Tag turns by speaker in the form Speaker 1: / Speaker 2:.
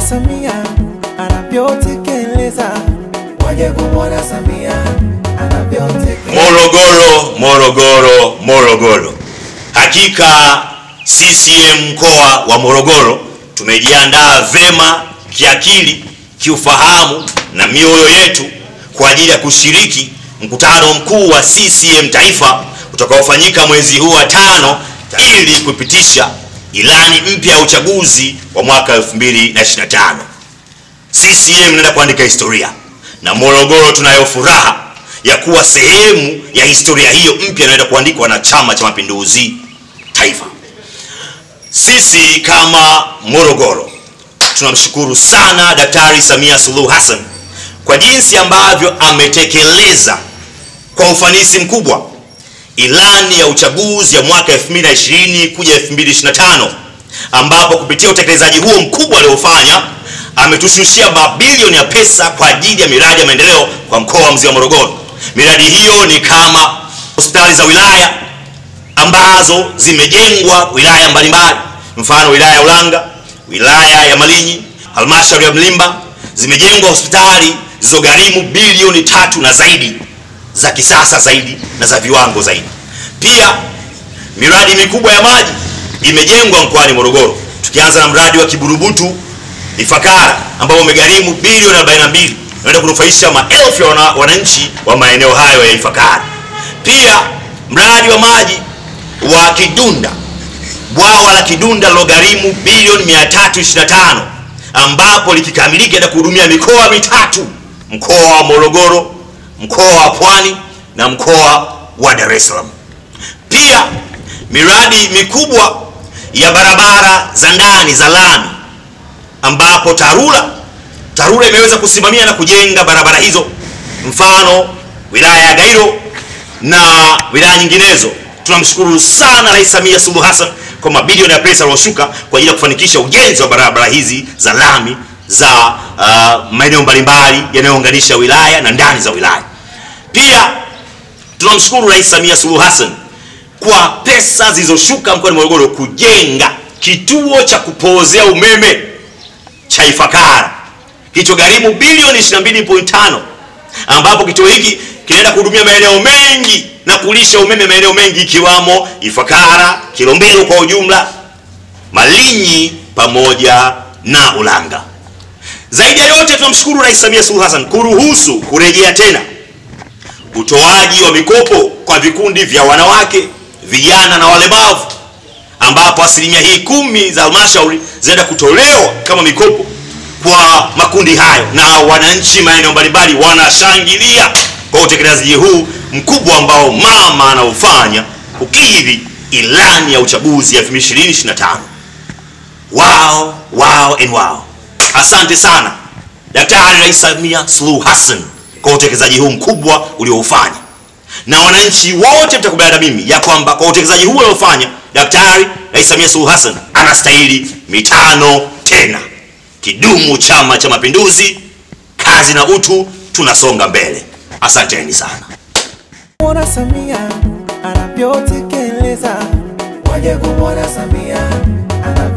Speaker 1: kumwona Samia anavyotekeleza, waje kumwona Samia anavyotekeleza.
Speaker 2: Morogoro, Morogoro, Morogoro. Hakika CCM mkoa wa Morogoro tumejiandaa vema kiakili, kiufahamu na mioyo yetu kwa ajili ya kushiriki mkutano mkuu wa CCM Taifa utakaofanyika mwezi huu wa 5 ili kupitisha ilani mpya ya uchaguzi wa mwaka 2025. CCM inaenda kuandika historia na Morogoro tunayo furaha ya kuwa sehemu ya historia hiyo mpya inaenda kuandikwa na Chama cha Mapinduzi Taifa. Sisi kama Morogoro tunamshukuru sana Daktari Samia Suluhu Hassan kwa jinsi ambavyo ametekeleza kwa ufanisi mkubwa ilani ya uchaguzi ya mwaka 2020 kuja 2025, ambapo kupitia utekelezaji huo mkubwa aliofanya ametushushia mabilioni ya pesa kwa ajili ya miradi ya maendeleo kwa mkoa mzima wa Morogoro. Miradi hiyo ni kama hospitali za wilaya ambazo zimejengwa wilaya mbalimbali, mfano wilaya ya Ulanga, wilaya ya Malinyi, halmashauri ya Mlimba, zimejengwa hospitali zilizogharimu bilioni 3 na zaidi, za kisasa zaidi na za viwango zaidi. Pia miradi mikubwa ya maji imejengwa mkoani Morogoro, tukianza na mradi wa Kiburubutu Ifakara ambao umegharimu bilioni 42, unaenda kunufaisha maelfu ya wananchi wa maeneo hayo ya Ifakara. Pia mradi wa maji wa Kidunda, bwawa la Kidunda lilogharimu bilioni 325, ambapo likikamilika itaenda kuhudumia mikoa 3: mkoa wa Morogoro, mkoa wa Pwani na mkoa wa Dar es Salaam. Pia miradi mikubwa ya barabara za ndani za lami, ambapo TARURA imeweza kusimamia na kujenga barabara hizo, mfano wilaya ya Gairo na wilaya nyinginezo. Tunamshukuru sana Rais Samia Suluhu Hassan kwa mabilioni ya pesa aliyoshuka kwa ajili ya kufanikisha ujenzi wa barabara hizi za lami za maeneo mbalimbali yanayounganisha wilaya na ndani za wilaya. Pia tunamshukuru Rais Samia Suluhu Hassan kwa pesa zilizoshuka mkoani Morogoro kujenga kituo cha kupozea umeme cha Ifakara kilichogharimu bilioni 22.5, ambapo kituo hiki kinaenda kuhudumia maeneo mengi na kulisha umeme maeneo mengi ikiwamo Ifakara, Kilombero kwa ujumla, Malinyi pamoja na Ulanga. Zaidi ya yote tunamshukuru Rais Samia Suluhu Hassan kuruhusu kurejea tena utoaji wa mikopo kwa vikundi vya wanawake, vijana na walemavu, ambapo asilimia 10 za halmashauri zinaenda kutolewa kama mikopo kwa makundi hayo, na wananchi maeneo mbalimbali wanashangilia kwa utekelezaji huu mkubwa ambao mama anaufanya kukidhi ilani ya uchaguzi ya 2025. Wow, wow and wow. Asante sana Daktari Rais Samia Suluhu Hassan kwa utekelezaji huu mkubwa ulioufanya, na wananchi wote mtakubaliana na mimi ya kwamba kwa utekelezaji huu aliofanya Daktari Rais Samia Suluhu Hassan anastahili mitano tena. Kidumu Chama cha Mapinduzi! Kazi na utu, tunasonga mbele. Asanteni sana.
Speaker 1: Kumwona Samia anavyotekeleza, waje kumwona Samia